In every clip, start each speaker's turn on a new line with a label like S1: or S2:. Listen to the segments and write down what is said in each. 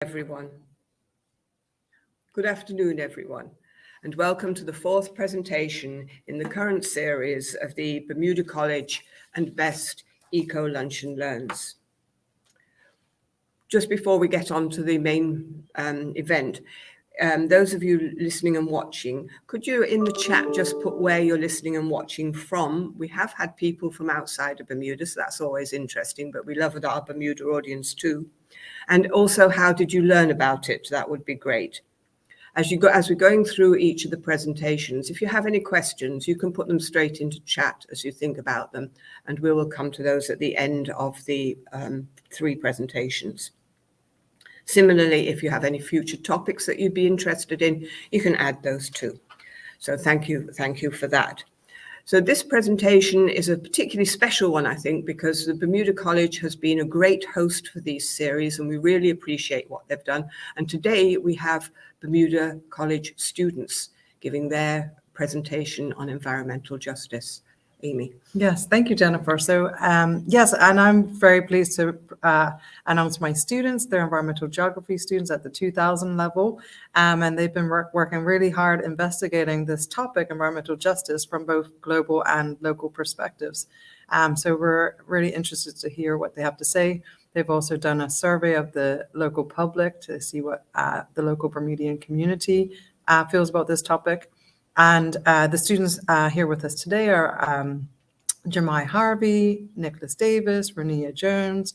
S1: Everyone. Good afternoon, everyone, and welcome to the fourth presentation in the current series of the Bermuda College and Best Eco Lunch and Learns. Just before we get on to the main event, those of you listening and watching, could you in the chat just put where you're listening and watching from? We have had people from outside of Bermuda, so that's always interesting, but we love our Bermuda audience too. And also, how did you learn about it? That would be great. As we're going through each of the presentations, if you have any questions, you can put them straight into chat as you think about them, and we will come to those at the end of the three presentations. Similarly, if you have any future topics that you'd be interested in, you can add those too. So thank you for that. So this presentation is a particularly special one, I think, because the Bermuda College has been a great host for these series, and we really appreciate what they've done. And today we have Bermuda College students giving their presentation on environmental justice. Amy.
S2: Yes, thank you, Jennifer. So yes, and I'm very pleased to announce my students. They're environmental geography students at the 2000 level, and they've been working really hard investigating this topic, environmental justice, from both global and local perspectives. So we're really interested to hear what they have to say. They've also done a survey of the local public to see what the local Bermudian community feels about this topic. And the students here with us today are Jemai Harvey, Nicholas Davis, Rania Jones,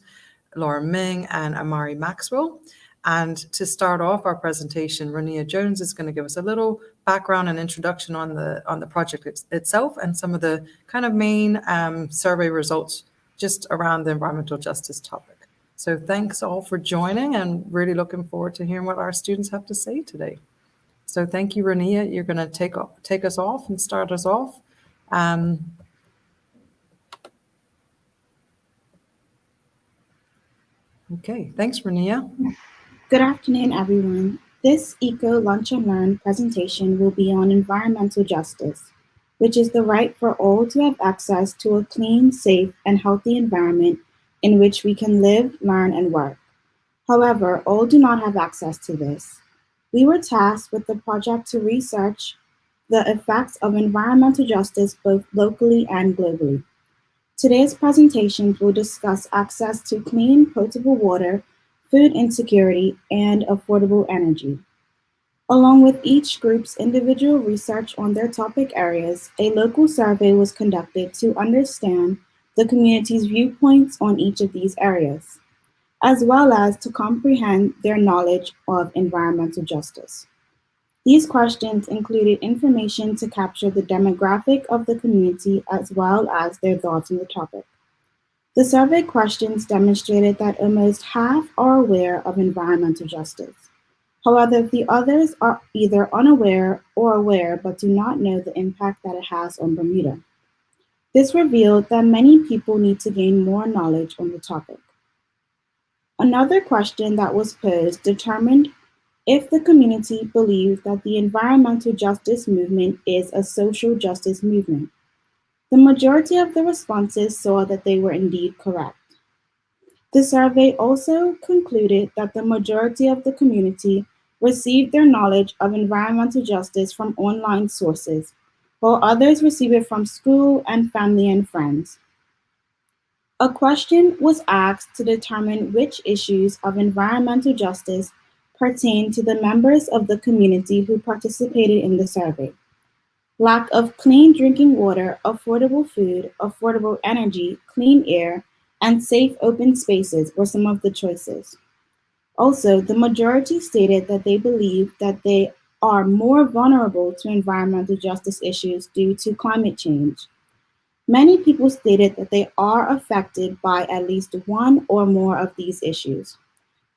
S2: Laura Ming, and Amari Maxwell. And to start off our presentation, Rania Jones is going to give us a little background and introduction on the project itself and some of the kind of main survey results just around the environmental justice topic. So thanks all for joining, and really looking forward to hearing what our students have to say today. So thank you, Rania. You're going to take us off and start us off. Okay, thanks, Rania.
S3: Good afternoon, everyone. This Eco Lunch and Learn presentation will be on environmental justice, which is the right for all to have access to a clean, safe, and healthy environment in which we can live, learn, and work. However, all do not have access to this. We were tasked with the project to research the effects of environmental justice both locally and globally. Today's presentations will discuss access to clean, potable water, food insecurity, and affordable energy. Along with each group's individual research on their topic areas, a local survey was conducted to understand the community's viewpoints on each of these areas, as well as to comprehend their knowledge of environmental justice. These questions included information to capture the demographic of the community as well as their thoughts on the topic. The survey questions demonstrated that almost half are aware of environmental justice. However, the others are either unaware or aware but do not know the impact that it has on Bermuda. This revealed that many people need to gain more knowledge on the topic. Another question that was posed determined if the community believed that the environmental justice movement is a social justice movement. The majority of the responses saw that they were indeed correct. The survey also concluded that the majority of the community received their knowledge of environmental justice from online sources, while others receive it from school and family and friends. A question was asked to determine which issues of environmental justice pertain to the members of the community who participated in the survey. Lack of clean drinking water, affordable food, affordable energy, clean air, and safe open spaces were some of the choices. Also, the majority stated that they believe that they are more vulnerable to environmental justice issues due to climate change. Many people stated that they are affected by at least one or more of these issues.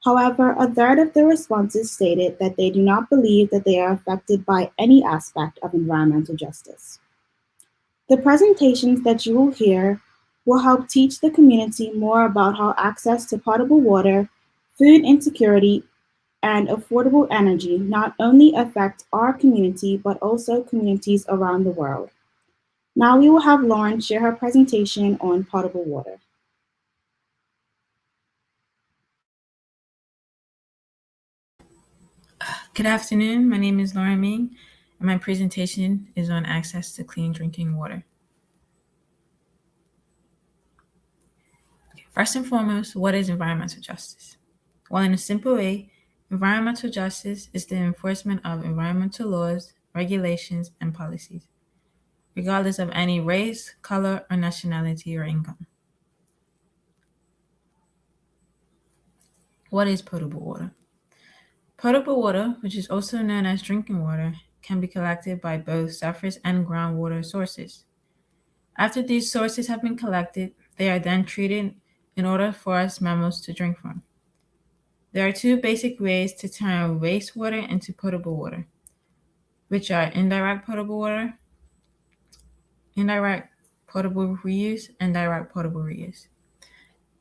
S3: However, a third of the responses stated that they do not believe that they are affected by any aspect of environmental justice. The presentations that you will hear will help teach the community more about how access to potable water, food insecurity, and affordable energy not only affect our community, but also communities around the world. Now we will have Lauren share her presentation on potable water.
S4: Good afternoon. My name is Lauren Ming, and my presentation is on access to clean drinking water. First and foremost, what is environmental justice? Well, in a simple way, environmental justice is the enforcement of environmental laws, regulations, and policies, regardless of any race, color, or nationality or income. What is potable water? Potable water, which is also known as drinking water, can be collected by both surface and groundwater sources. After these sources have been collected, they are then treated in order for us mammals to drink from. There are two basic ways to turn wastewater into potable water, which are indirect potable water, indirect potable reuse, and direct potable reuse.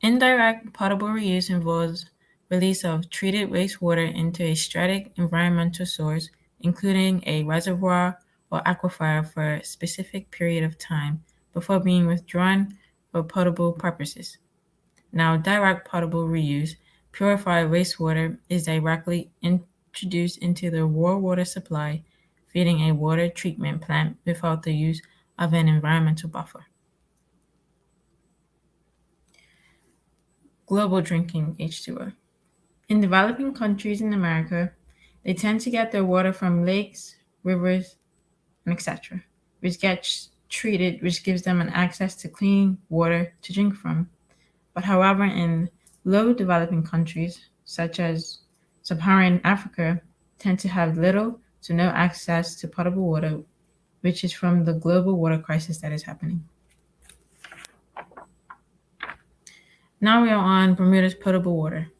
S4: Indirect potable reuse involves release of treated wastewater into a static environmental source, including a reservoir or aquifer for a specific period of time before being withdrawn for potable purposes. Now, direct potable reuse, purified wastewater, is directly introduced into the raw water supply, feeding a water treatment plant without the use of an environmental buffer. Global drinking H2o. In developing countries in America, they tend to get their water from lakes, rivers, and etc., which gets treated, which gives them an access to clean water to drink from. But however, in low developing countries, such as Sub-Saharan Africa, tend to have little to no access to potable water, which is from the global water crisis that is happening. Now we are on Bermuda's potable water.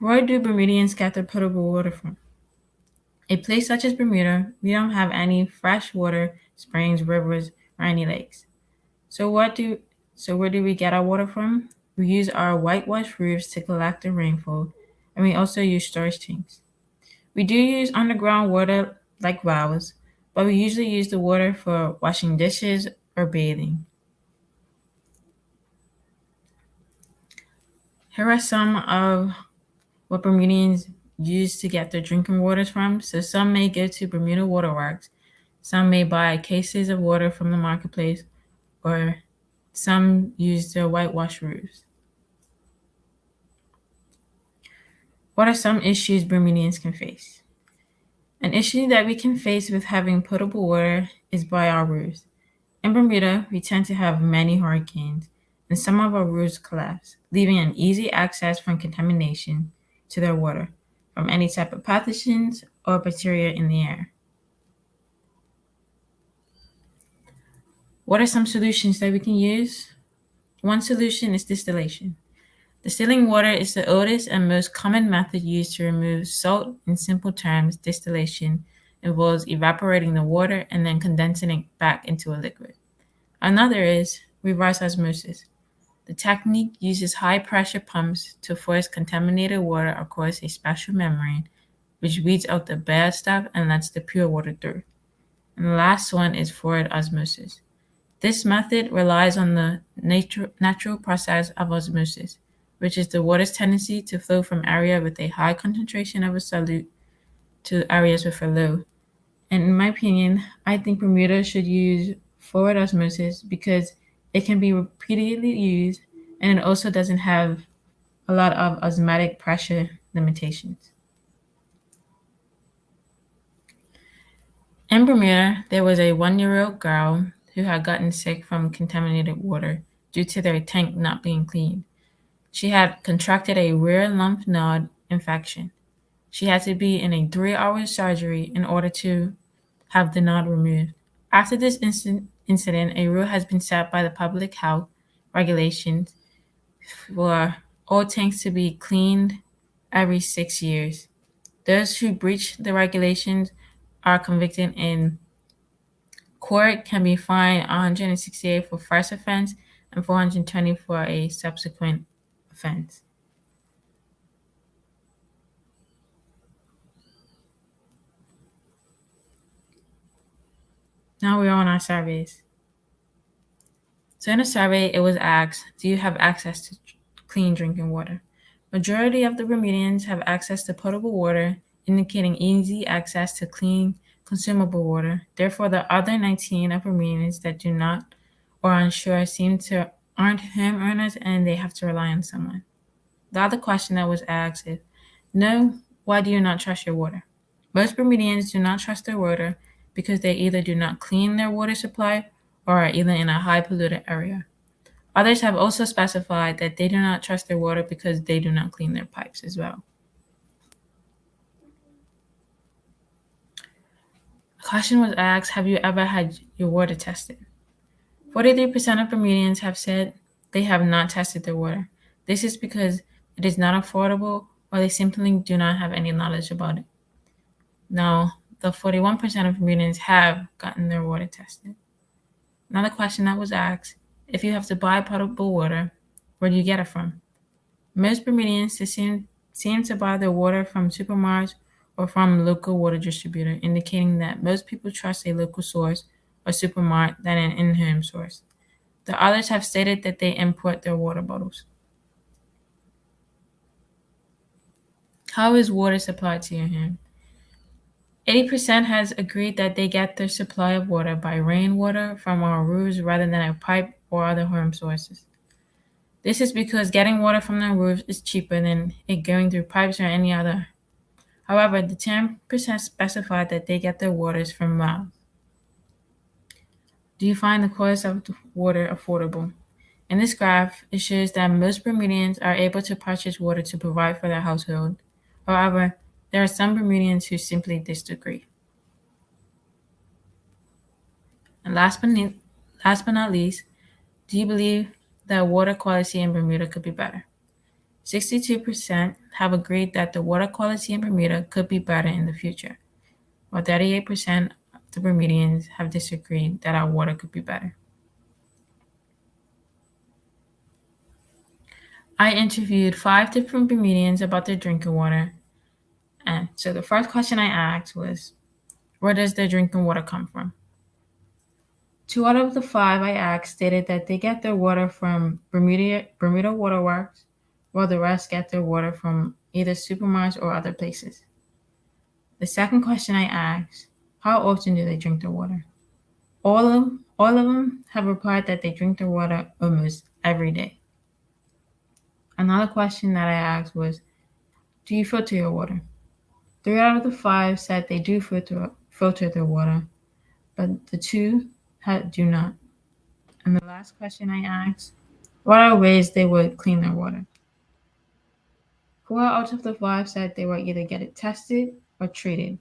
S4: Where do Bermudians get their potable water from? A place such as Bermuda, we don't have any fresh water, springs, rivers, or any lakes. So where do we get our water from? We use our whitewashed roofs to collect the rainfall, and we also use storage tanks. We do use underground water like wells, but we usually use the water for washing dishes or bathing. Here are some of what Bermudians use to get their drinking waters from. So some may go to Bermuda Waterworks, some may buy cases of water from the marketplace, or some use their whitewash roofs. What are some issues Bermudians can face? An issue that we can face with having potable water is by our roofs. In Bermuda, we tend to have many hurricanes, and some of our roofs collapse, leaving an easy access from contamination to their water from any type of pathogens or bacteria in the air. What are some solutions that we can use? One solution is distillation. Distilling water is the oldest and most common method used to remove salt. In simple terms, distillation involves evaporating the water and then condensing it back into a liquid. Another is reverse osmosis. The technique uses high-pressure pumps to force contaminated water across a special membrane, which weeds out the bad stuff and lets the pure water through. And the last one is fluoride osmosis. This method relies on the natural process of osmosis, which is the water's tendency to flow from area with a high concentration of a solute to areas with a low. And in my opinion, I think Bermuda should use fluoride osmosis because it can be repeatedly used and it also doesn't have a lot of osmotic pressure limitations. In Bermuda, there was a 1-year-old girl who had gotten sick from contaminated water due to their tank not being cleaned. She had contracted a rare lymph node infection. She had to be in a 3-hour surgery in order to have the node removed. After this incident, a rule has been set by the public health regulations for all tanks to be cleaned every 6 years. Those who breach the regulations are convicted in court can be fined $168 for first offense and $420 for a subsequent offense. Now we're on our surveys. So in a survey, it was asked, do you have access to clean drinking water? Majority of the Bermudians have access to potable water, indicating easy access to clean, consumable water. Therefore, the other 19 of Bermudians that do not or are unsure aren't home owners and they have to rely on someone. The other question that was asked is, no, why do you not trust your water? Most Bermudians do not trust their water because they either do not clean their water supply or are either in a high polluted area. Others have also specified that they do not trust their water because they do not clean their pipes as well. A question was asked, have you ever had your water tested? 43% of Bermudians have said they have not tested their water. This is because it is not affordable or they simply do not have any knowledge about it. Now, the 41% of Bermudians have gotten their water tested. Another question that was asked, if you have to buy potable water, where do you get it from? Most Bermudians seem to buy their water from supermarkets or from a local water distributor, indicating that most people trust a local source or supermarket than an in-home source. The others have stated that they import their water bottles. How is water supplied to your home? 80% has agreed that they get their supply of water by rainwater from our roofs rather than a pipe or other home sources. This is because getting water from the roofs is cheaper than it going through pipes or any other. However, the 10% specified that they get their waters from wells. Do you find the cost of the water affordable? In this graph, it shows that most Bermudians are able to purchase water to provide for their household. However, there are some Bermudians who simply disagree. And last but not least, do you believe that water quality in Bermuda could be better? 62% have agreed that the water quality in Bermuda could be better in the future, while 38% of the Bermudians have disagreed that our water could be better. I interviewed 5 different Bermudians about their drinking water. And so the first question I asked was, where does their drinking water come from? 2 out of the 5 I asked stated that they get their water from Bermuda Waterworks, while the rest get their water from either supermarkets or other places. The second question I asked, how often do they drink their water? All of them have replied that they drink their water almost every day. Another question that I asked was, do you filter your water? 3 out of the 5 said they do filter their water, but the 2 do not. And the last question I asked, what are ways they would clean their water? 4 out of the 5 said they would either get it tested or treated.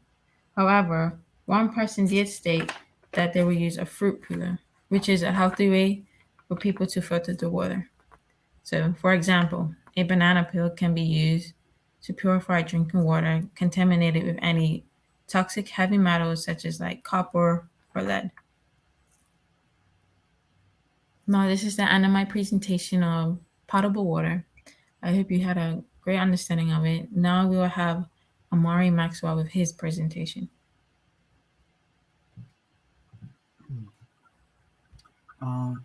S4: However, one person did state that they would use a fruit peeler, which is a healthy way for people to filter the water. So, for example, a banana peel can be used to purify drinking water contaminated with any toxic heavy metals such as like copper or lead. Now, this is the end of my presentation of potable water. I hope you had a great understanding of it. Now we will have Amari Maxwell with his presentation.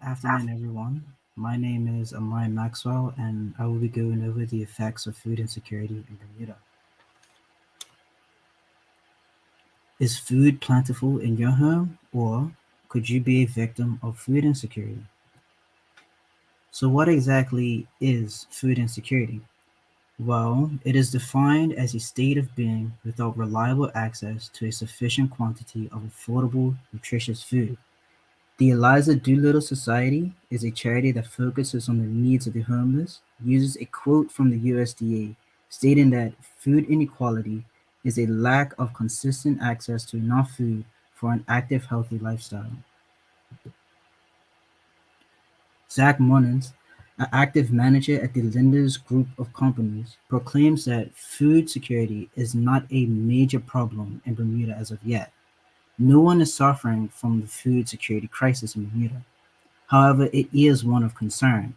S5: Afternoon, everyone. My name is Amari Maxwell, and I will be going over the effects of food insecurity in Bermuda. Is food plentiful in your home, or could you be a victim of food insecurity? So what exactly is food insecurity? Well, it is defined as a state of being without reliable access to a sufficient quantity of affordable, nutritious food. The Eliza Doolittle Society is a charity that focuses on the needs of the homeless, uses a quote from the USDA stating that food inequality is a lack of consistent access to enough food for an active, healthy lifestyle. Zach Munnins, an active manager at the Linders Group of Companies, proclaims that food security is not a major problem in Bermuda as of yet. No one is suffering from the food security crisis in Bermuda. However, it is one of concern.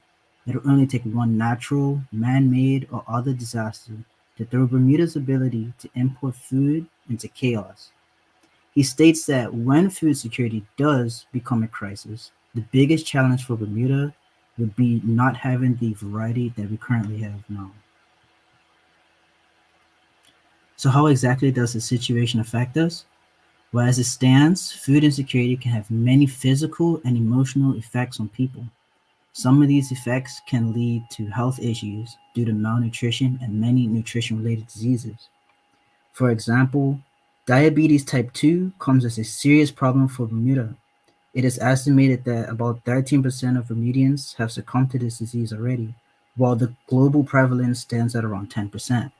S5: It will only take one natural, man-made, or other disaster to throw Bermuda's ability to import food into chaos. He states that when food security does become a crisis, the biggest challenge for Bermuda would be not having the variety that we currently have now. So how exactly does the situation affect us? Well, as it stands, food insecurity can have many physical and emotional effects on people. Some of these effects can lead to health issues due to malnutrition and many nutrition-related diseases. For example, diabetes type 2 comes as a serious problem for Bermuda. It is estimated that about 13% of Bermudians have succumbed to this disease already, while the global prevalence stands at around 10%.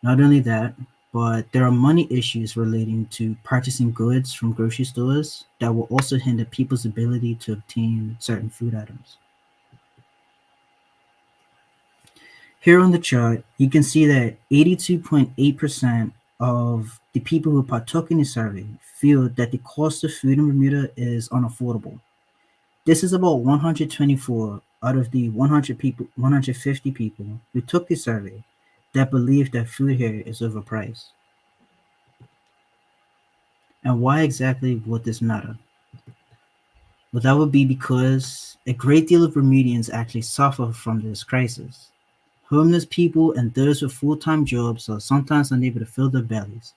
S5: Not only that, but there are money issues relating to purchasing goods from grocery stores that will also hinder people's ability to obtain certain food items. Here on the chart, you can see that 82.8% of the people who partook in the survey feel that the cost of food in Bermuda is unaffordable. This is about 124 out of the 150 people who took the survey that believe that food here is overpriced. And why exactly would this matter? Well, that would be because a great deal of Bermudians actually suffer from this crisis. Homeless people and those with full-time jobs are sometimes unable to fill their bellies.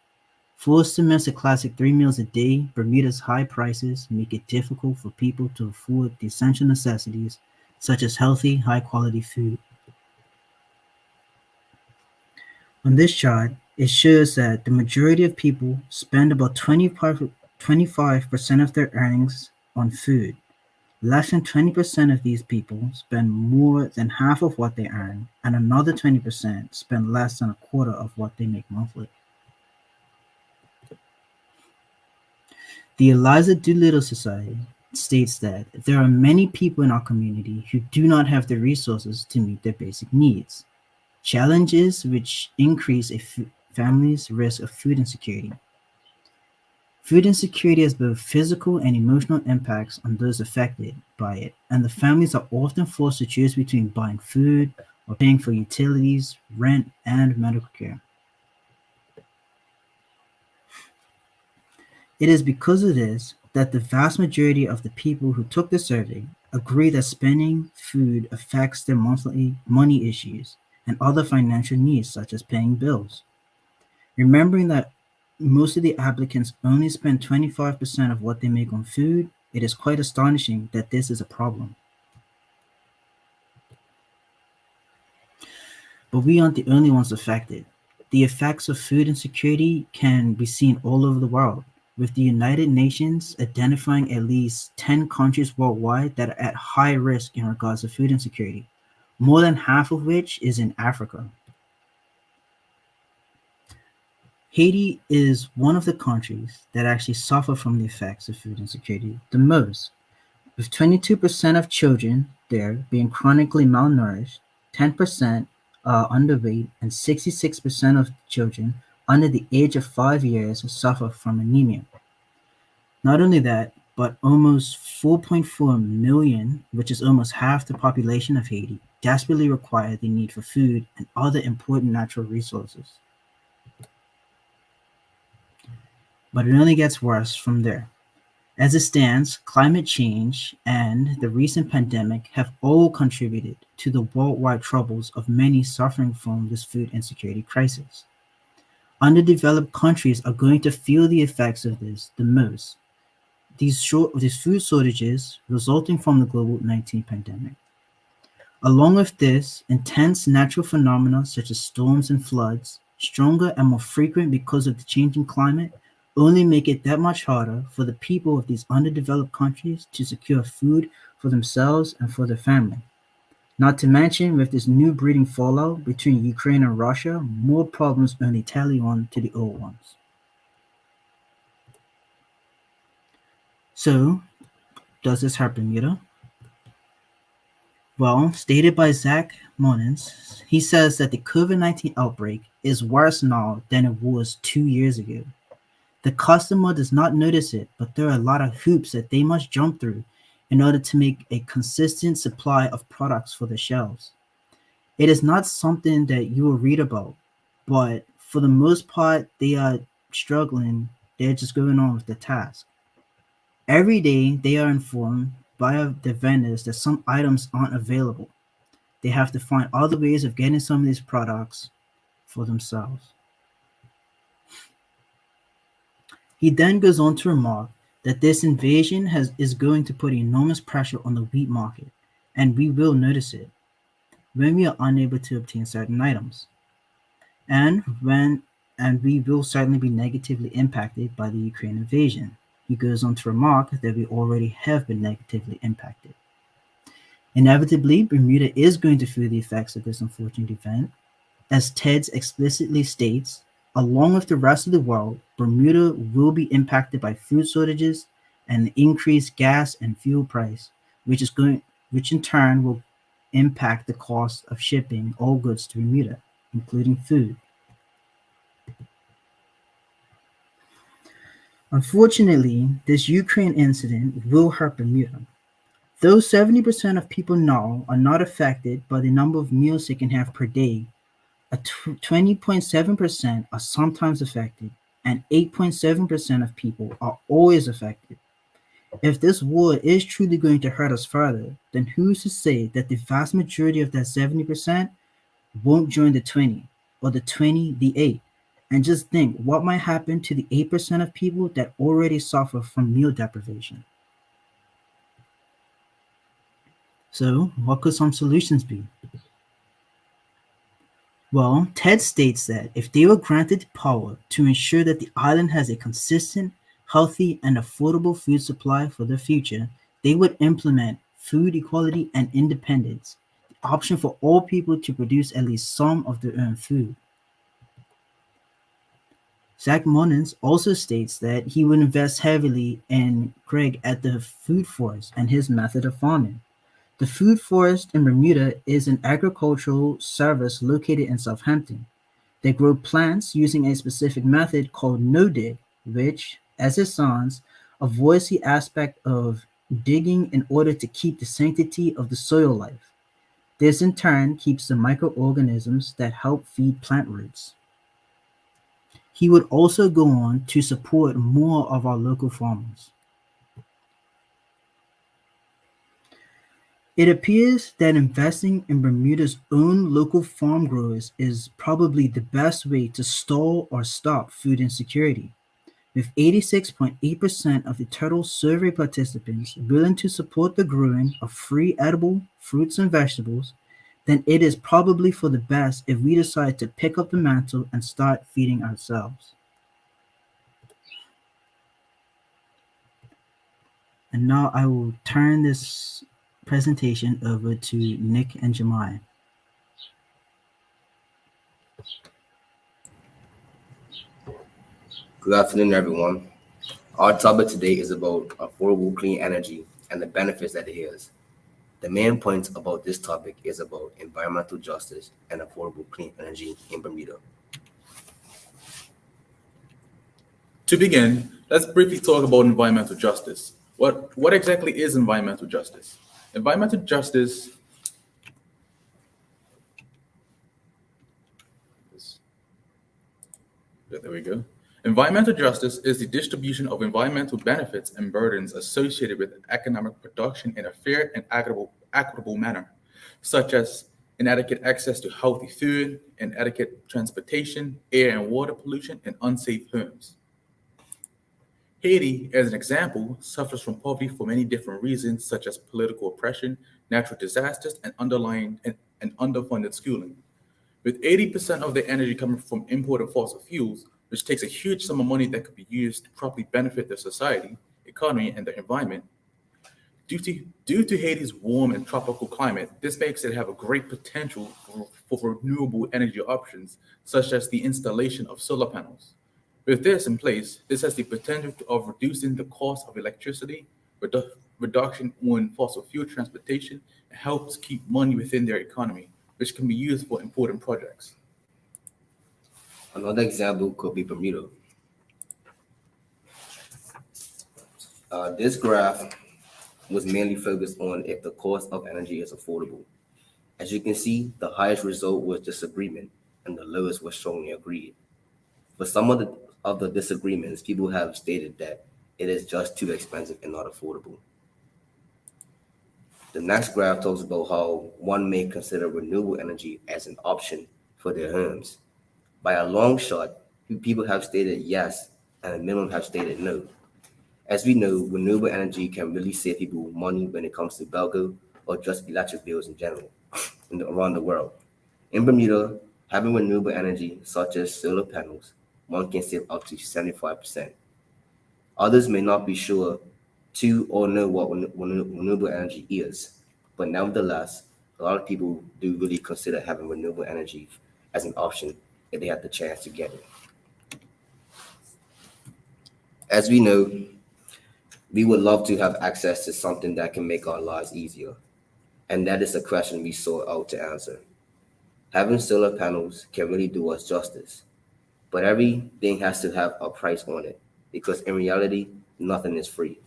S5: Forced to miss a classic 3 meals a day, Bermuda's high prices make it difficult for people to afford the essential necessities such as healthy, high-quality food. On this chart, it shows that the majority of people spend about 25% of their earnings on food. Less than 20% of these people spend more than half of what they earn, and another 20% spend less than a quarter of what they make monthly. The Eliza Doolittle Society states that there are many people in our community who do not have the resources to meet their basic needs, challenges which increase a family's risk of food insecurity. Food insecurity has both physical and emotional impacts on those affected by it, and the families are often forced to choose between buying food or paying for utilities, rent, and medical care. It is because of this that the vast majority of the people who took the survey agree that spending food affects their monthly money issues and other financial needs such as paying bills. Remembering that most of the applicants only spend 25% of what they make on food, it is quite astonishing that this is a problem. But we aren't the only ones affected. The effects of food insecurity can be seen all over the world, with the United Nations identifying at least 10 countries worldwide that are at high risk in regards to food insecurity, more than half of which is in Africa. Haiti is one of the countries that actually suffer from the effects of food insecurity the most, with 22% of children there being chronically malnourished, 10% are underweight, and 66% of children under the age of 5 years suffer from anemia. Not only that, but almost 4.4 million, which is almost half the population of Haiti, desperately require the need for food and other important natural resources. But it only gets worse from there. As it stands, climate change and the recent pandemic have all contributed to the worldwide troubles of many suffering from this food insecurity crisis. Underdeveloped countries are going to feel the effects of this the most. These food shortages resulting from the global 19 pandemic. Along with this, intense natural phenomena such as storms and floods, stronger and more frequent because of the changing climate, only make it that much harder for the people of these underdeveloped countries to secure food for themselves and for their family. Not to mention, with this new breeding fallout between Ukraine and Russia, more problems only tally on to the old ones. So, does this hurt Bermuda? Well, stated by Zach Monins, he says that the COVID-19 outbreak is worse now than it was 2 years ago. The customer does not notice it, but there are a lot of hoops that they must jump through in order to make a consistent supply of products for the shelves. It is not something that you will read about, but for the most part, they are struggling. They're just going on with the task. Every day, they are informed by the vendors that some items aren't available. They have to find other ways of getting some of these products for themselves. He then goes on to remark that this invasion is going to put enormous pressure on the wheat market, and we will notice it when we are unable to obtain certain items, and when and we will certainly be negatively impacted by the Ukraine invasion. He goes on to remark that we already have been negatively impacted. Inevitably, Bermuda is going to feel the effects of this unfortunate event. As Ted explicitly states, along with the rest of the world, Bermuda will be impacted by food shortages and the increased gas and fuel price, which in turn will impact the cost of shipping all goods to Bermuda, including food. Unfortunately, this Ukraine incident will hurt Bermuda. Though 70% of people now are not affected by the number of meals they can have per day, 20.7% are sometimes affected, and 8.7% of people are always affected. If this war is truly going to hurt us further, then who's to say that the vast majority of that 70% won't join the 20, or the 20 the 8? And just think what might happen to the 8% of people that already suffer from meal deprivation. So, what could some solutions be? Well, Ted states that if they were granted power to ensure that the island has a consistent, healthy, and affordable food supply for the future, they would implement food equality and independence, the option for all people to produce at least some of their own food. Zach Monens also states that he would invest heavily in Greg at the food forest and his method of farming. The Food Forest in Bermuda is an agricultural service located in Southampton. They grow plants using a specific method called no-dig, which, as it sounds, avoids the aspect of digging in order to keep the sanctity of the soil life. This in turn keeps the microorganisms that help feed plant roots. He would also go on to support more of our local farmers. It appears that investing in Bermuda's own local farm growers is probably the best way to stall or stop food insecurity. With 86.8% of the total survey participants willing to support the growing of free edible fruits and vegetables, then it is probably for the best if we decide to pick up the mantle and start feeding ourselves. And now I will turn this presentation over to Nick and Jemai.
S6: Good afternoon, everyone. Our topic today is about affordable clean energy and the benefits that it has. The main point about this topic is about environmental justice and affordable clean energy in Bermuda.
S7: To begin, let's briefly talk about environmental justice. What exactly is environmental justice? Environmental justice there we go. Environmental justice is the distribution of environmental benefits and burdens associated with economic production in a fair and equitable manner, such as inadequate access to healthy food, inadequate transportation, air and water pollution, and unsafe homes. Haiti, as an example, suffers from poverty for many different reasons, such as political oppression, natural disasters, and underfunded schooling. With 80% of their energy coming from imported fossil fuels, which takes a huge sum of money that could be used to properly benefit their society, economy, and the environment. Due to Haiti's warm and tropical climate, this makes it have a great potential for renewable energy options, such as the installation of solar panels. With this in place, this has the potential of reducing the cost of electricity, reduction on fossil fuel transportation, and helps keep money within their economy, which can be used for important projects.
S6: Another example could be Bermuda. This graph was mainly focused on if the cost of energy is affordable. As you can see, the highest result was disagreement, and the lowest was strongly agreed. For some of the disagreements, people have stated that it is just too expensive and not affordable. The next graph talks about how one may consider renewable energy as an option for their homes. By a long shot, people have stated yes, and a minimum have stated no. As we know, renewable energy can really save people money when it comes to Belgo or just electric bills in general around the world. In Bermuda, having renewable energy such as solar panels, one can save up to 75%. Others may not be sure to or know what renewable energy is, but nevertheless, a lot of people do really consider having renewable energy as an option if they have the chance to get it. As we know, we would love to have access to something that can make our lives easier, and that is a question we sought out to answer. Having solar panels can really do us justice, but everything has to have a price on it, because in reality, nothing is free.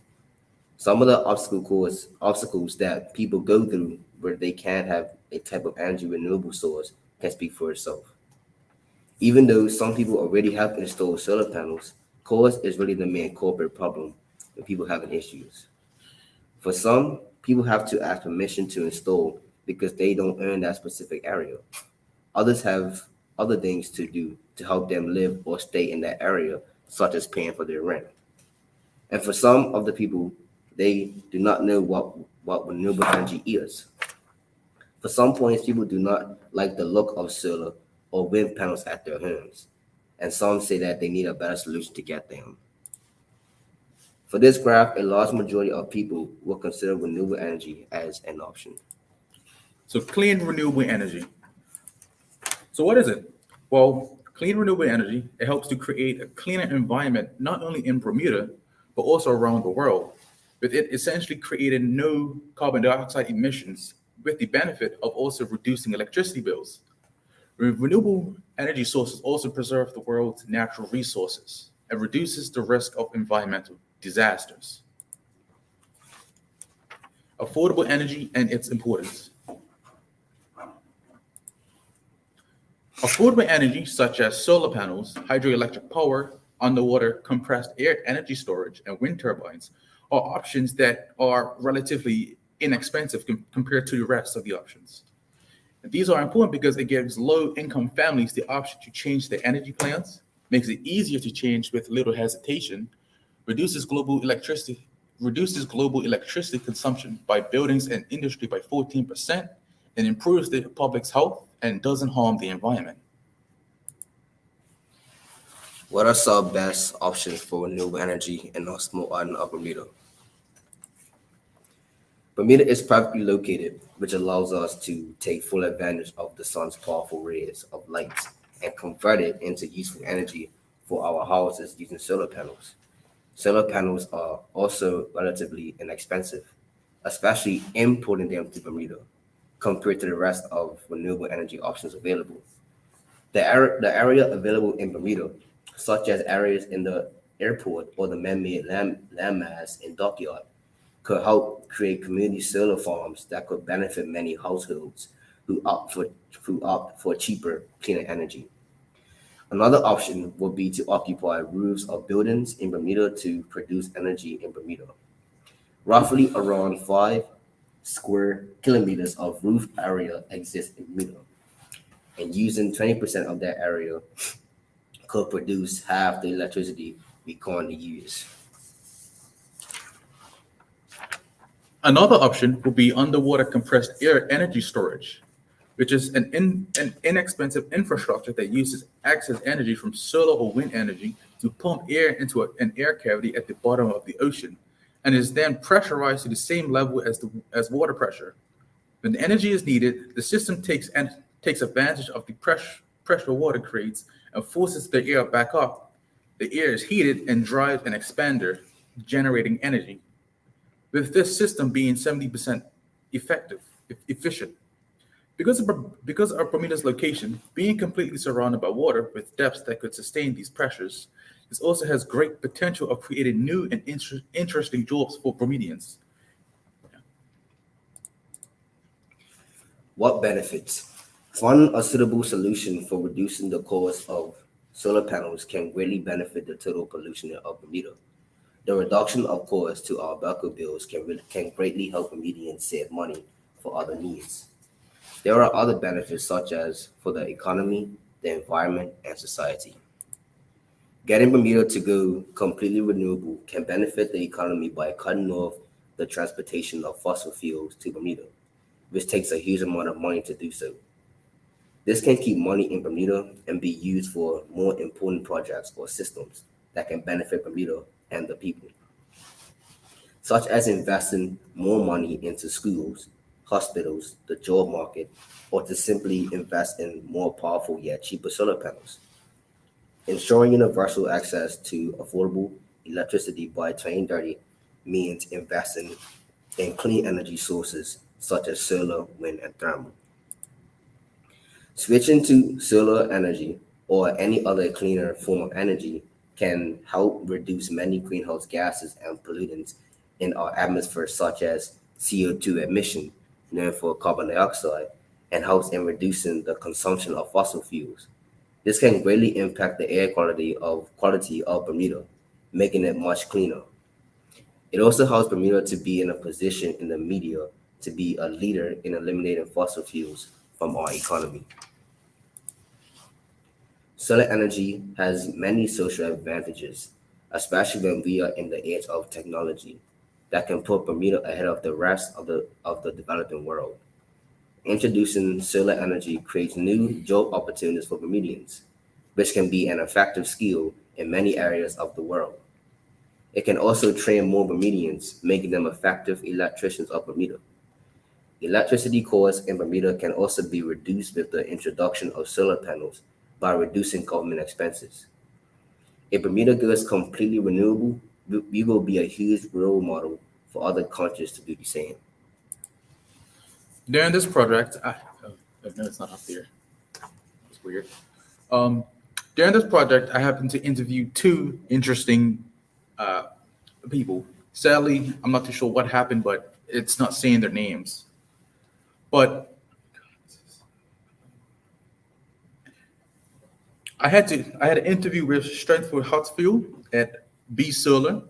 S6: Some of the obstacles that people go through where they can't have a type of energy renewable source can speak for itself. Even though some people already have installed solar panels, cost is really the main corporate problem when people having issues. For some, people have to ask permission to install because they don't earn that specific area. Others have other things to do to help them live or stay in that area, such as paying for their rent. And for some of the people, they do not know what renewable energy is. For some points, people do not like the look of solar or wind panels at their homes, and some say that they need a better solution to get them. For this graph, a large majority of people will consider renewable energy as an option.
S7: So clean renewable energy. So what is it? Well, clean renewable energy, it helps to create a cleaner environment, not only in Bermuda, but also around the world, with it essentially creating no carbon dioxide emissions, with the benefit of also reducing electricity bills. Renewable energy sources also preserve the world's natural resources and reduces the risk of environmental disasters. Affordable energy and its importance. Affordable energy such as solar panels, hydroelectric power, underwater compressed air energy storage, and wind turbines are options that are relatively inexpensive compared to the rest of the options. And these are important because it gives low-income families the option to change their energy plans, makes it easier to change with little hesitation, reduces global electricity consumption by buildings and industry by 14%, and improves the public's health and doesn't harm the environment.
S6: What are some best options for renewable energy in our small island of Bermuda? Bermuda is perfectly located, which allows us to take full advantage of the sun's powerful rays of light and convert it into useful energy for our houses using solar panels. Solar panels are also relatively inexpensive, especially importing them to Bermuda, compared to the rest of renewable energy options available. The area available in Bermuda, such as areas in the airport or the man-made landmass in dockyard, could help create community solar farms that could benefit many households who opt for cheaper, cleaner energy. Another option would be to occupy roofs of buildings in Bermuda to produce energy in Bermuda. Roughly around 5 square kilometers of roof area exists in Bermuda, and using 20% of that area could produce half the electricity we currently use.
S7: Another option would be underwater compressed air energy storage, which is an inexpensive infrastructure that uses excess energy from solar or wind energy to pump air into an air cavity at the bottom of the ocean, and is then pressurized to the same level as water pressure. When the energy is needed, the system takes advantage of the pressure water creates and forces the air back up. The air is heated and drives an expander, generating energy, with this system being 70% efficient. Because of Bermuda's location, being completely surrounded by water with depths that could sustain these pressures, this also has great potential of creating new and interesting jobs for Bermudians.
S6: What benefits? Finding a suitable solution for reducing the cost of solar panels can greatly benefit the total pollution of Bermuda. The reduction of cost to our Belco bills can greatly help Bermudians save money for other needs. There are other benefits such as for the economy, the environment, and society. Getting Bermuda to go completely renewable can benefit the economy by cutting off the transportation of fossil fuels to Bermuda, which takes a huge amount of money to do so. This can keep money in Bermuda and be used for more important projects or systems that can benefit Bermuda and the people, such as investing more money into schools, hospitals, the job market, or to simply invest in more powerful yet cheaper solar panels. Ensuring universal access to affordable electricity by 2030 means investing in clean energy sources such as solar, wind, and thermal. Switching to solar energy or any other cleaner form of energy can help reduce many greenhouse gases and pollutants in our atmosphere, such as CO2 emission, known for carbon dioxide, and helps in reducing the consumption of fossil fuels. This can greatly impact the air quality of Bermuda, making it much cleaner. It also helps Bermuda to be in a position in the media to be a leader in eliminating fossil fuels from our economy. Solar energy has many social advantages, especially when we are in the age of technology, that can put Bermuda ahead of the rest of the developing world. Introducing solar energy creates new job opportunities for Bermudians, which can be an effective skill in many areas of the world. It can also train more Bermudians, making them effective electricians of Bermuda. Electricity costs in Bermuda can also be reduced with the introduction of solar panels by reducing government expenses. If Bermuda goes completely renewable, we will be a huge role model for other countries to do the same.
S7: During this project, no, it's not up there. It's weird. During this project, I happened to interview two interesting people. Sadly, I'm not too sure what happened, but it's not saying their names. But I had an interview with Stratford Hartsfield at B Solar,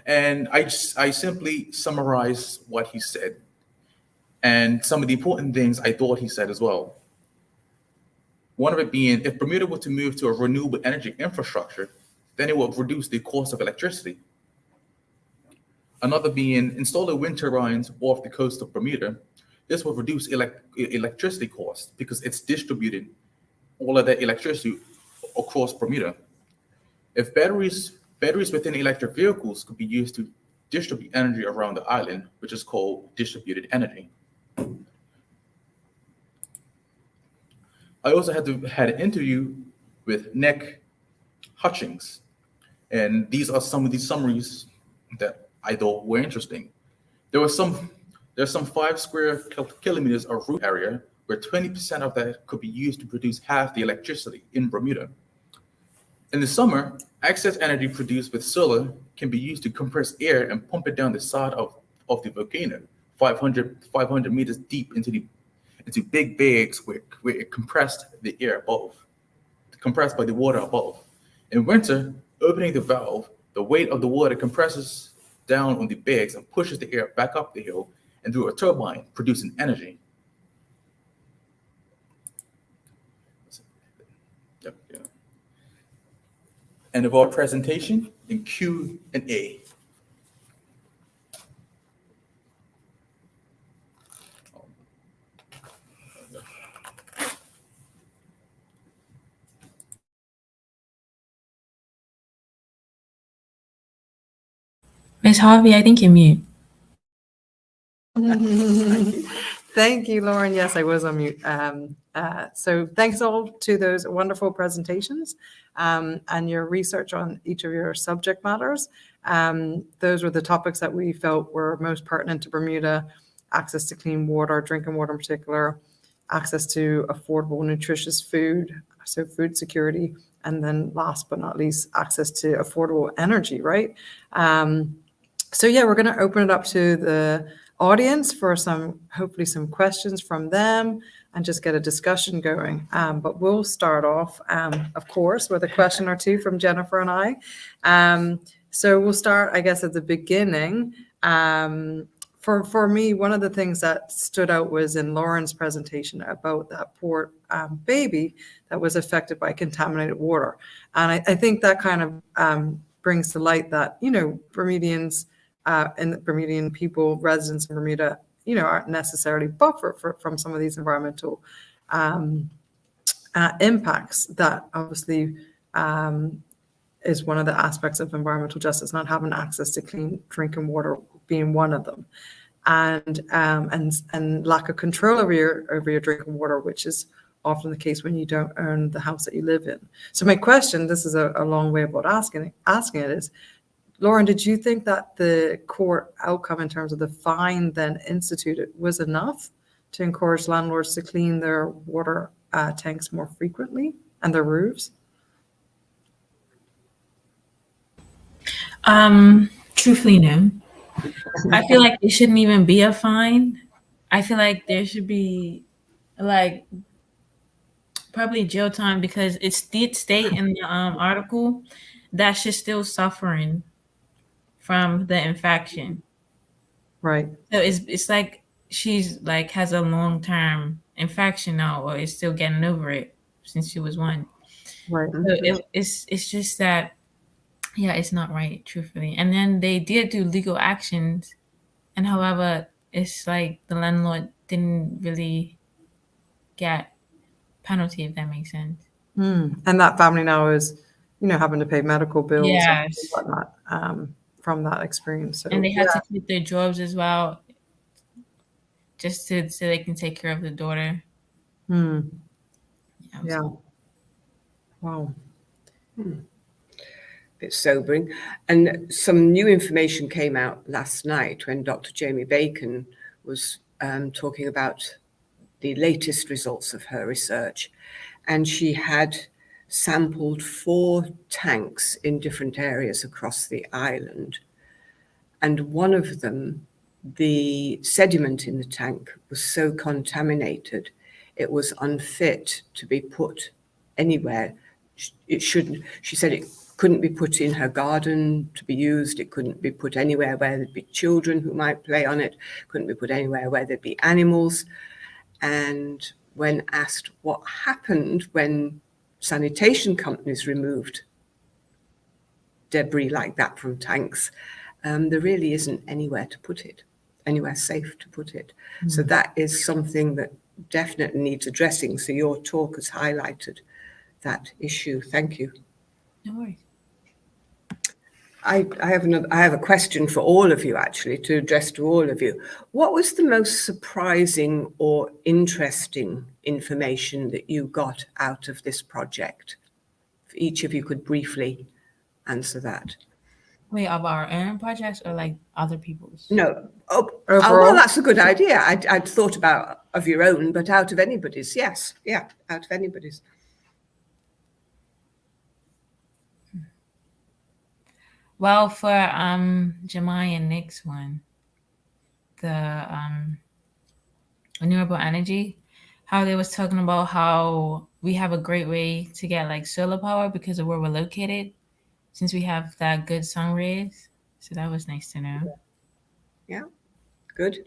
S7: and I simply summarized what he said and some of the important things I thought he said as well. One of it being, if Bermuda were to move to a renewable energy infrastructure, then it will reduce the cost of electricity. Another being, installing wind turbines off the coast of Bermuda. This will reduce electricity costs because it's distributing all of that electricity across Bermuda. If batteries within electric vehicles could be used to distribute energy around the island, which is called distributed energy. I also had an interview with Nick Hutchings, and these are some of the summaries that I thought were interesting. There's some 5 square kilometers of roof area where 20% of that could be used to produce half the electricity in Bermuda. In the summer, excess energy produced with solar can be used to compress air and pump it down the side of the volcano, 500 meters deep into big bags where it compressed the air above, compressed by the water above. In winter, opening the valve, the weight of the water compresses down on the bags and pushes the air back up the hill and through a turbine, producing energy. Yep, yeah. End of our presentation in Q&A.
S4: Miss Harvey, I think you're mute.
S2: Thank you, Lauren. Yes, I was on mute. So thanks all to those wonderful presentations and your research on each of your subject matters. Those were the topics that we felt were most pertinent to Bermuda: access to clean water, drinking water in particular, access to affordable, nutritious food, so food security, and then last but not least, access to affordable energy, right? So yeah, we're going to open it up to the audience for hopefully some questions from them and just get a discussion going. But we'll start off, of course, with a question or two from Jennifer and I. So we'll start, I guess, at the beginning For me, one of the things that stood out was in Lauren's presentation about that poor baby that was affected by contaminated water. And I think that kind of brings to light that, you know, Bermudians and the Bermudian people, residents in Bermuda, you know, aren't necessarily buffered from some of these environmental impacts that obviously is one of the aspects of environmental justice, not having access to clean drinking water being one of them, and lack of control over your drinking water, which is often the case when you don't own the house that you live in. So my question, this is a long way about asking it, is, Lauren, did you think that the court outcome in terms of the fine then instituted was enough to encourage landlords to clean their water tanks more frequently and their roofs?
S4: Truthfully, no. I feel like it shouldn't even be a fine. I feel like there should be like probably jail time, because it did state in the article that she's still suffering from the infection.
S2: Right.
S4: So it's like she's like has a long-term infection now, or is still getting over it since she was 1.
S2: Right.
S4: So it's just that, yeah, it's not right, truthfully. And then they did do legal actions, and however, it's like the landlord didn't really get penalty, if that makes sense.
S2: And that family now is, you know, having to pay medical bills and
S4: Yes.
S2: whatnot from that experience. So,
S4: And they had to quit their jobs as well, just so they can take care of the daughter.
S2: Yeah. Wow.
S1: Bit sobering. And some new information came out last night when Dr. Jamie Bacon was talking about the latest results of her research. And she had sampled 4 tanks in different areas across the island. And one of them, the sediment in the tank was so contaminated, it was unfit to be put anywhere. It shouldn't, she said it couldn't be put in her garden to be used. It couldn't be put anywhere where there'd be children who might play on it. Couldn't be put anywhere where there'd be animals. And when asked what happened when sanitation companies removed debris like that from tanks, there really isn't anywhere to put it, anywhere safe to put it. So that is something that definitely needs addressing. So your talk has highlighted that issue. Thank you.
S4: No worries.
S1: I have a question for all of you, actually, to address to all of you. What was the most surprising or interesting information that you got out of this project? If each of you could briefly answer that.
S4: Wait, of our own projects or like other people's?
S1: No. Oh,
S2: Overall?
S1: well, that's a good idea. I'd thought about of your own, but out of anybody's, yes. Yeah, out of anybody's.
S4: Well, for Jemai and Nick's one, the renewable energy, how they was talking about how we have a great way to get like solar power because of where we're located, since we have that good sun rays. So that was nice to know.
S1: Yeah, good.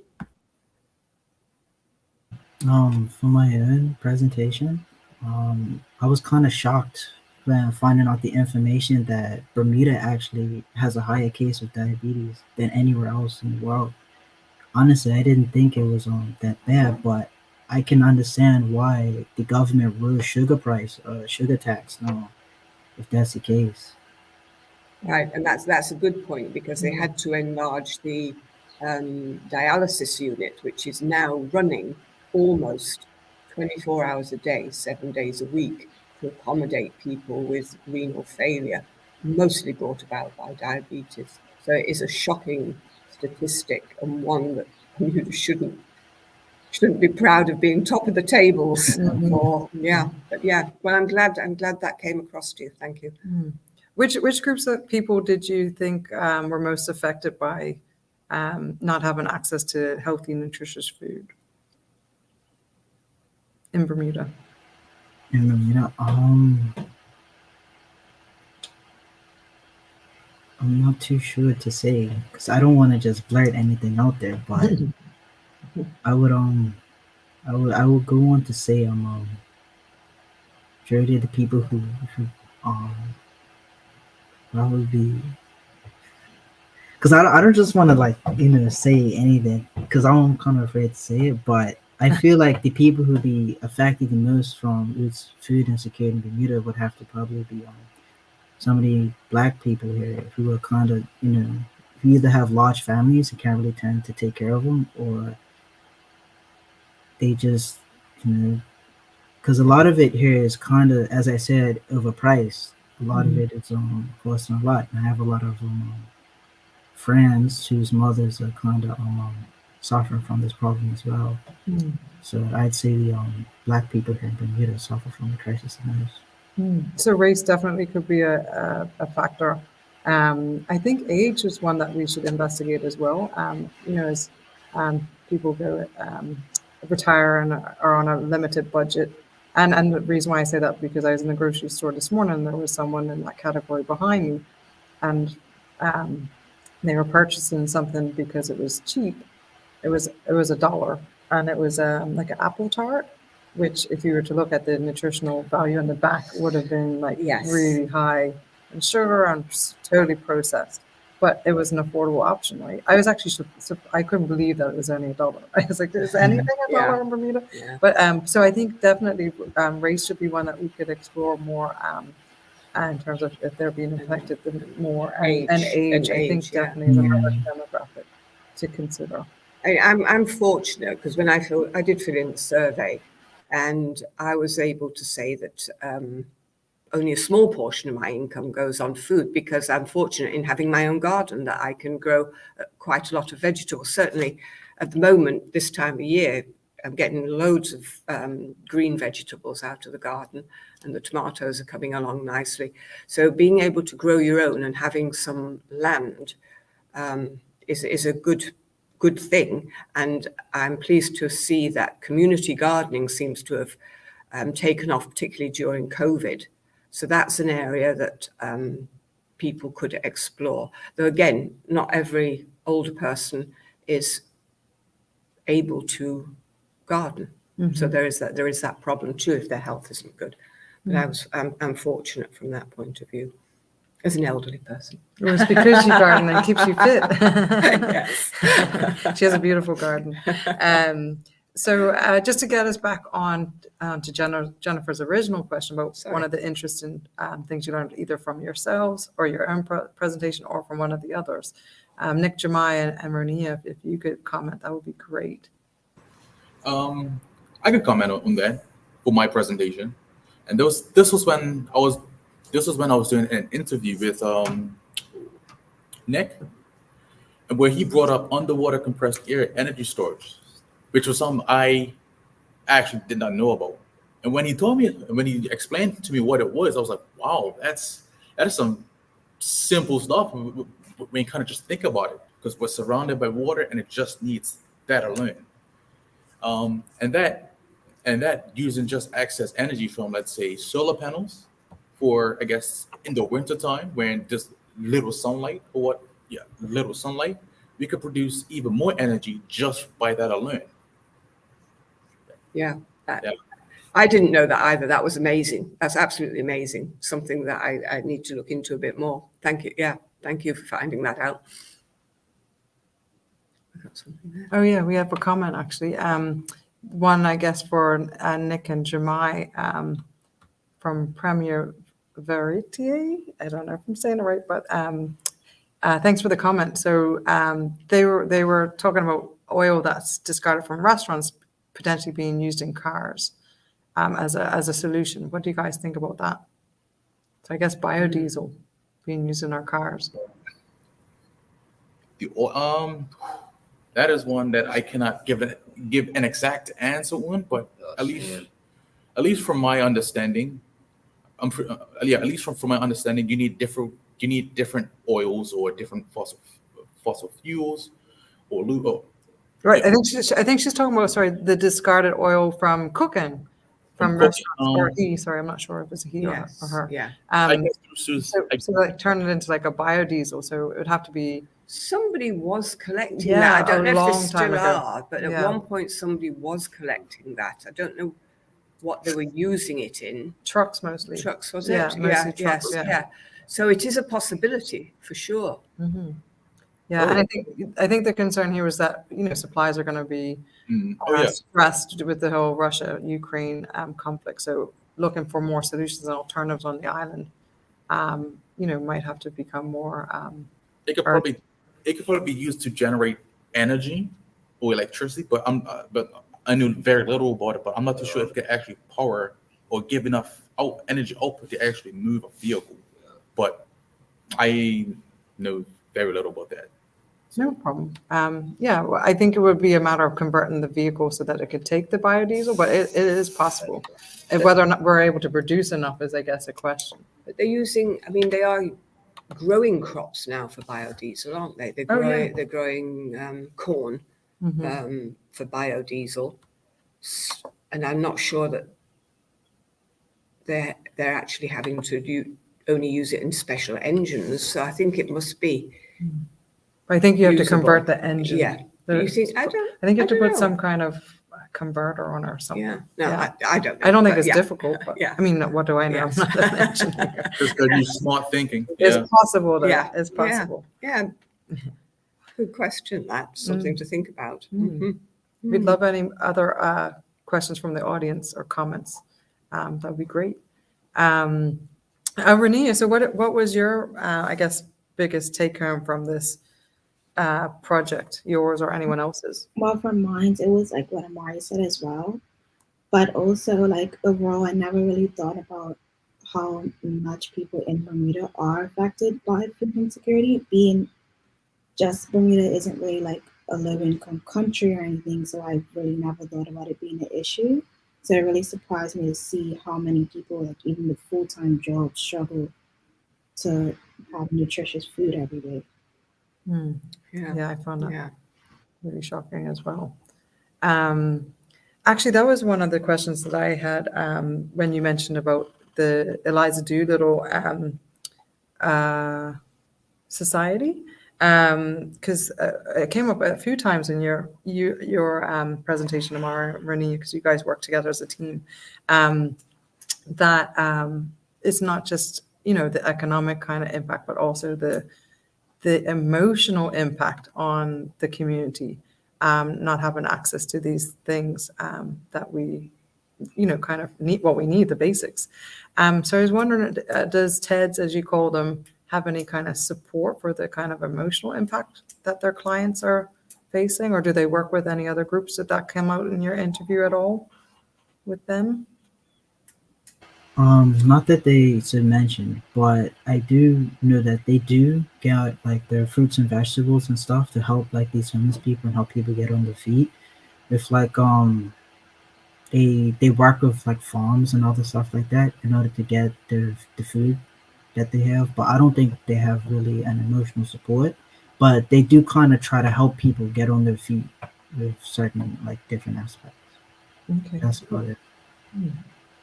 S5: For my own presentation, I was kind of shocked when finding out the information that Bermuda actually has a higher case of diabetes than anywhere else in the world. Honestly, I didn't think it was that bad, but I can understand why the government ruled sugar tax now, if that's the case.
S1: Right, and that's a good point, because they had to enlarge the dialysis unit, which is now running almost 24 hours a day, 7 days a week, to accommodate people with renal failure, mostly brought about by diabetes. So it is a shocking statistic, and one that you shouldn't be proud of being top of the tables for. Yeah, but yeah. Well, I'm glad that came across to you. Thank you.
S2: Which groups of people did you think were most affected by not having access to healthy, nutritious food in Bermuda?
S5: I'm not too sure to say because I don't want to just blurt anything out there, but I would I would go on to say majority of the people who um probably because I don't just want to like say anything because I'm kind of afraid to say it, but I feel like the people who be affected the most from its food insecurity in Bermuda would have to probably be some of the black people here who are kind of who either have large families and can't really tend to take care of them, or they just because a lot of it here is kind of, as I said, overpriced. A lot of it is costing a lot. And I have a lot of friends whose mothers are kind of suffering from this problem as well. So I'd say the black people here in Bermuda suffer from the crisis the most.
S2: So race definitely could be a factor. I think age is one that we should investigate as well. As people go retire and are on a limited budget. And the reason why I say that, because I was in the grocery store this morning and there was someone in that category behind me, and they were purchasing something because it was cheap. It was $1, and it was like an apple tart, which if you were to look at the nutritional value on the back would have been like really high in sugar and totally processed. But it was an affordable option, right? I was actually I couldn't believe that it was only $1. I was like, is anything $1 in Bermuda?
S1: Yeah.
S2: But so I think definitely race should be one that we could explore more in terms of if they're being affected more, and age. I think definitely is another demographic to consider.
S1: I'm fortunate because when I did fill in the survey, and I was able to say that only a small portion of my income goes on food, because I'm fortunate in having my own garden that I can grow quite a lot of vegetables. Certainly at the moment, this time of year, I'm getting loads of green vegetables out of the garden, and the tomatoes are coming along nicely. So being able to grow your own and having some land is a good thing. And I'm pleased to see that community gardening seems to have taken off, particularly during COVID. So that's an area that people could explore. Though again, not every older person is able to garden. So there is that problem too if their health isn't good. But I'm fortunate from that point of view as an elderly person.
S2: Well, it's because you garden and keeps you fit.
S1: Yes.
S2: She has a beautiful garden. So just to get us back on to Jennifer's original question about one of the interesting things you learned either from yourselves or your own presentation or from one of the others. Nick, Jemai, and Ronia, if you could comment, that would be great.
S7: I could comment on that for my presentation. And this was when I was doing an interview with Nick, and where he brought up underwater compressed air energy storage, which was something I actually did not know about. And when he explained to me what it was, I was like, wow, that is some simple stuff when you kind of just think about it, because we're surrounded by water and it just needs that alone. And that using just excess energy from, let's say, solar panels for, I guess, in the winter time when just little sunlight, we could produce even more energy just by that alone.
S1: Yeah. I didn't know that either. That was amazing. That's absolutely amazing. Something that I need to look into a bit more. Thank you. Yeah. Thank you for finding that out. I got something there.
S2: Oh yeah, we have a comment actually. One, I guess, for Nick and Jemai from Premier Veritier. I don't know if I'm saying it right, but thanks for the comment. So they were talking about oil that's discarded from restaurants potentially being used in cars as a solution. What do you guys think about that? So I guess biodiesel being used in our cars.
S7: That is one that I cannot give an exact answer on, but at least from my understanding, from my understanding, you need different oils or different fossil fuels or lube.
S2: Right. I think she's talking about the discarded oil from cooking. from restaurants, or he, sorry, I'm not sure if it's a he or
S1: Yes,
S2: her.
S1: yeah.
S7: I guess
S2: So like turn it into like a biodiesel, so it would have to be,
S1: Somebody was collecting
S2: Yeah,
S1: that. I don't
S2: a
S1: know if
S2: long
S1: they
S2: time
S1: still
S2: ago.
S1: are, but at
S2: Yeah.
S1: one point somebody was collecting that. I don't know what they were using it in.
S2: trucks mostly.
S1: Trucks, was
S2: Yeah,
S1: it?
S2: mostly trucks,
S1: yes,
S2: yeah.
S1: So it is a possibility for sure.
S2: Yeah, and I think the concern here is that, you know, supplies are going to be stressed with the whole Russia-Ukraine conflict. So looking for more solutions and alternatives on the island, you know, might have to become more.
S7: It could probably be used to generate energy or electricity, but I knew very little about it. But I'm not too sure if it could actually power or give enough energy output to actually move a vehicle. But I know very little about that.
S2: No problem. Yeah, well, I think it would be a matter of converting the vehicle so that it could take the biodiesel, but it is possible. And whether or not we're able to produce enough is, I guess, a question.
S1: But they're using, I mean, they are growing crops now for biodiesel, aren't they? They're growing corn for biodiesel. And I'm not sure that they're actually having to only use it in special engines. So I think it must be.
S2: I think you have to
S1: usable.
S2: convert the engine.
S1: Yeah. You think, I
S2: think you have to put
S1: know.
S2: some kind of converter on or something.
S1: Yeah. No,
S2: Yeah.
S1: I don't know.
S2: I don't think
S1: but
S2: it's difficult, but
S1: Yeah.
S2: I mean, what do I know?
S1: Yes.
S2: I'm not an engineer.
S7: Just gotta use smart thinking.
S2: It's possible, though.
S1: Yeah.
S2: It's possible.
S1: Yeah. Good question. That's something to think about.
S2: We'd love any other questions from the audience or comments. That would be great. Rania, so what was your, I guess, biggest take home from this project, yours or anyone else's?
S3: Well, for mine, it was like what Amari said as well. But also, like, overall, I never really thought about how much people in Bermuda are affected by food insecurity. Being just Bermuda isn't really like a low-income country or anything, so I really never thought about it being an issue. So it really surprised me to see how many people, like even with full-time jobs, struggle to have nutritious food every day.
S2: Yeah, I found that really shocking as well. Actually, that was one of the questions that I had when you mentioned about the Eliza Doolittle society, because it came up a few times in your presentation, Amara, Renee, because you guys work together as a team, that it's not just, you know, the economic kind of impact, but also the emotional impact on the community, not having access to these things that we, you know, kind of need, what we need, the basics. So I was wondering, does TEDS, as you call them, have any kind of support for the kind of emotional impact that their clients are facing, or do they work with any other groups? Did that come out in your interview at all with them?
S5: Not that they should mention, but I do know that they do get like their fruits and vegetables and stuff to help like these homeless people and help people get on their feet. If like they work with like farms and other stuff like that in order to get the food that they have, but I don't think they have really an emotional support. But they do kind of try to help people get on their feet with certain like different aspects.
S2: Okay.
S5: That's about it.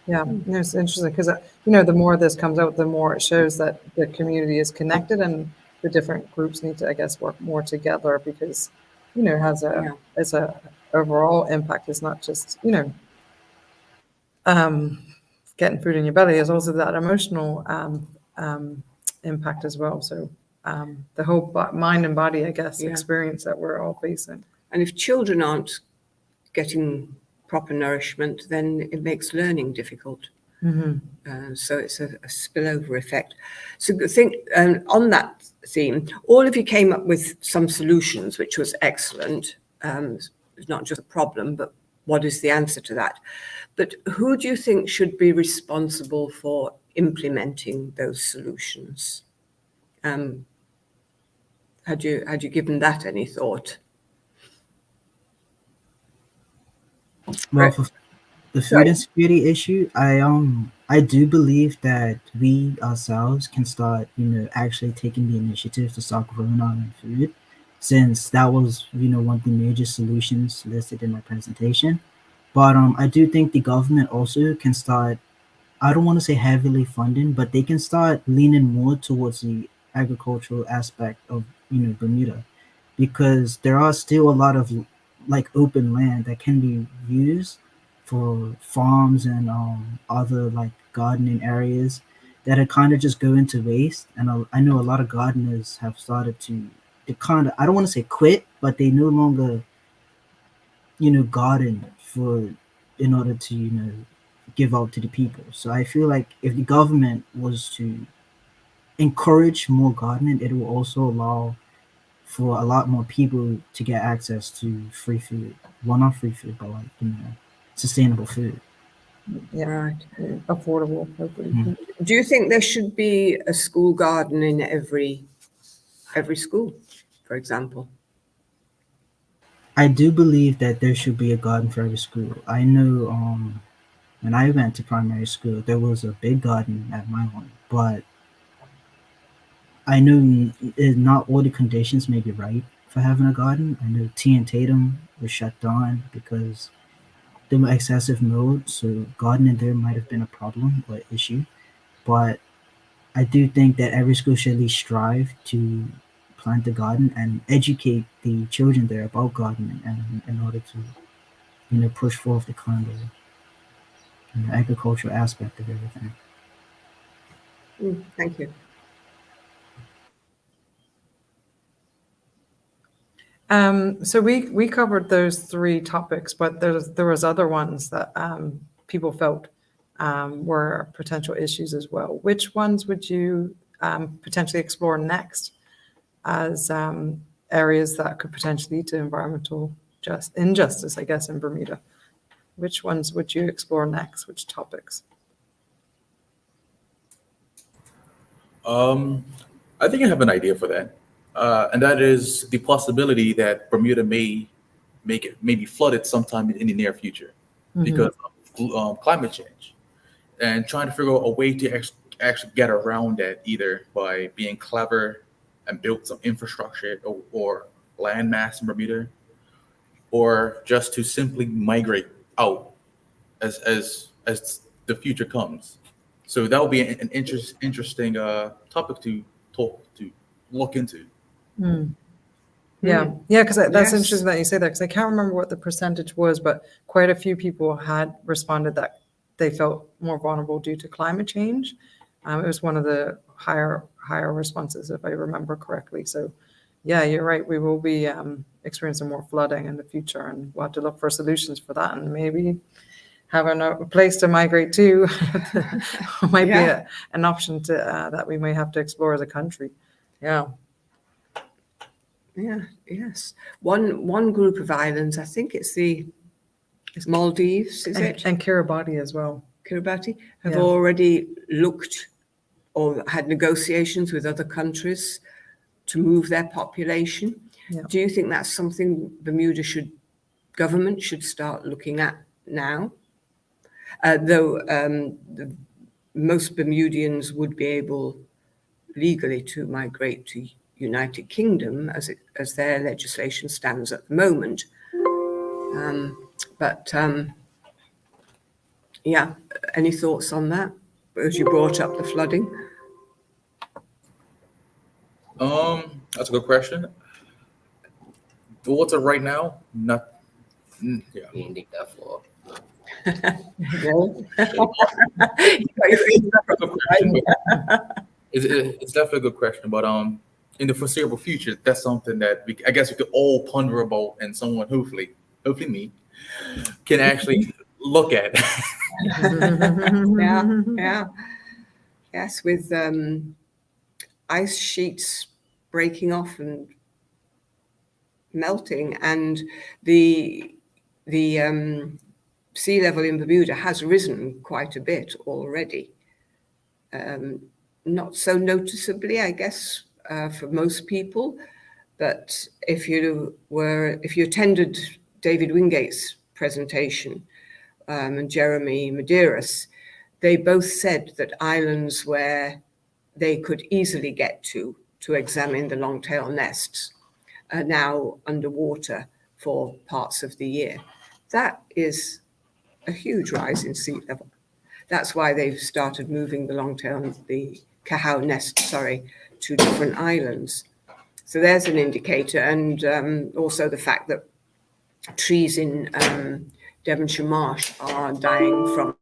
S2: Yeah, it's interesting because, you know, the more this comes out, the more it shows that the community is connected and the different groups need to, I guess, work more together because, you know, it has a overall impact. It's not just, you know, getting food in your belly. There's also that emotional impact as well. So the whole mind and body, I guess, experience that we're all facing.
S1: And if children aren't getting proper nourishment, then it makes learning difficult. So it's a spillover effect. So I think on that theme, all of you came up with some solutions, which was excellent. It's not just a problem, but what is the answer to that? But who do you think should be responsible for implementing those solutions? Had you given that any thought?
S5: Well, for the food insecurity issue, I do believe that we ourselves can start, you know, actually taking the initiative to start growing our own food, since that was, you know, one of the major solutions listed in my presentation. But I do think the government also can start, I don't want to say heavily funding, but they can start leaning more towards the agricultural aspect of, Bermuda, because there are still a lot of like open land that can be used for farms and other like gardening areas that are kind of just going to waste. And I know a lot of gardeners have started to, they kind of, I don't want to say quit, but they no longer, garden for, in order to, give out to the people. So I feel like if the government was to encourage more gardening, it will also allow for a lot more people to get access to free food. Well, not free food, but like, sustainable food.
S2: Yeah,
S1: Right.
S2: affordable, hopefully.
S5: Mhm.
S1: Do you think there should be a school garden in every school, for example?
S5: I do believe that there should be a garden for every school. I know when I went to primary school, there was a big garden at my one, but I know not all the conditions may be right for having a garden. I know T and Tatum was shut down because they were excessive mode, so gardening there might have been a problem or issue. But I do think that every school should at least strive to plant a garden and educate the children there about gardening, and in order to, push forth the kind of, agricultural aspect of everything.
S1: Thank you.
S2: So we covered those three topics, but there was other ones that people felt were potential issues as well. Which ones would you potentially explore next as areas that could potentially lead to environmental injustice, I guess, in Bermuda? Which ones would you explore next? Which topics?
S7: I think I have an idea for that, and that is the possibility that Bermuda may be flooded sometime in the near future because of climate change, and trying to figure out a way to actually get around that, either by being clever and build some infrastructure or land mass in Bermuda, or just to simply migrate out as the future comes. So that would be an interesting topic to look into.
S2: Yeah, because that's
S1: Yes.
S2: interesting that you say that, because I can't remember what the percentage was, but quite a few people had responded that they felt more vulnerable due to climate change. It was one of the higher responses, if I remember correctly. So, yeah, you're right. We will be experiencing more flooding in the future, and we'll have to look for solutions for that, and maybe having a place to migrate to might be an option to that we may have to explore as a country. Yeah.
S1: Yeah, yes. One group of islands, I think it's Maldives, is it?
S2: And Kiribati as well.
S1: Kiribati, have
S2: Yeah.
S1: already looked or had negotiations with other countries to move their population.
S2: Yeah.
S1: Do you think that's something Bermuda government should start looking at now? Though most Bermudians would be able legally to migrate to United Kingdom as their legislation stands at the moment. Yeah, any thoughts on that? As you brought up the flooding.
S7: That's a good question. The water right now, not. Yeah.
S6: We ain't dig that far.
S1: No.
S7: It's definitely a good question, but in the foreseeable future, that's something that I guess we could all ponder about, and someone hopefully me, can actually look at.
S1: Yeah. Yes, with ice sheets breaking off and melting, and the sea level in Bermuda has risen quite a bit already. Not so noticeably, I guess, for most people, but if you attended David Wingate's presentation and Jeremy Medeiros, they both said that islands where they could easily get to examine the long-tail nests are now underwater for parts of the year. That is a huge rise in sea level. That's why they've started moving the cacao nest, to different islands. So there's an indicator, and also the fact that trees in Devonshire Marsh are dying from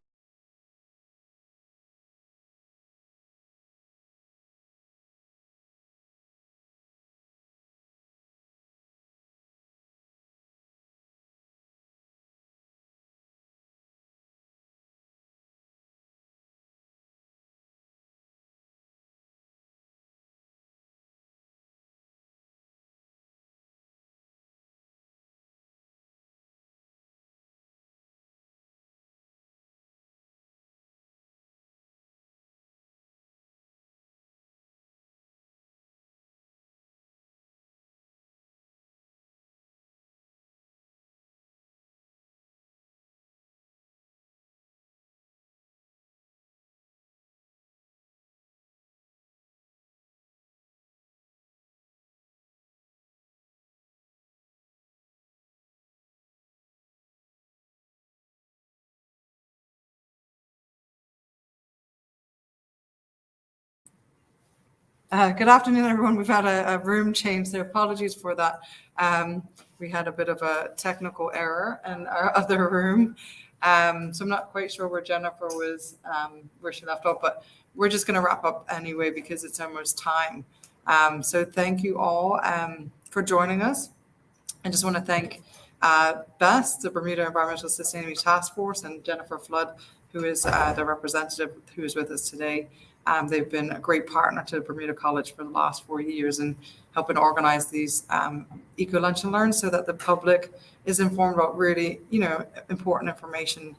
S2: Good afternoon, everyone. We've had a room change, so apologies for that. We had a bit of a technical error in our other room. So I'm not quite sure where Jennifer was, where she left off, but we're just going to wrap up anyway because it's almost time. So thank you all for joining us. I just want to thank Bess, the Bermuda Environmental Sustainability Task Force, and Jennifer Flood, who is the representative who is with us today. They've been a great partner to Bermuda College for the last 4 years and helping organize these Eco Lunch and Learn so that the public is informed about really, important information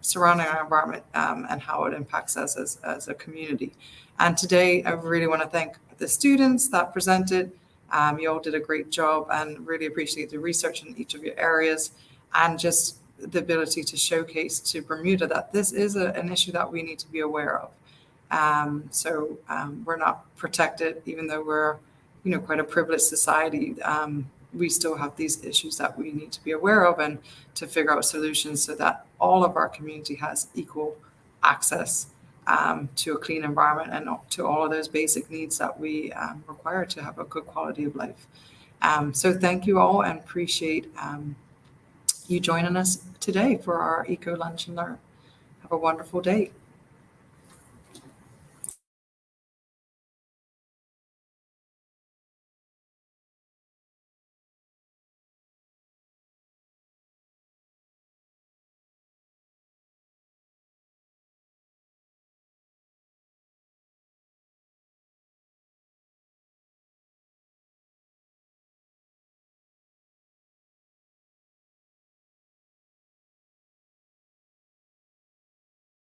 S2: surrounding our environment and how it impacts us as a community. And today, I really want to thank the students that presented. You all did a great job and really appreciate the research in each of your areas and just the ability to showcase to Bermuda that this is an issue that we need to be aware of. So we're not protected, even though we're, quite a privileged society. We still have these issues that we need to be aware of and to figure out solutions so that all of our community has equal access to a clean environment and to all of those basic needs that we require to have a good quality of life. So thank you all and appreciate you joining us today for our Eco Lunch and Learn. Have a wonderful day.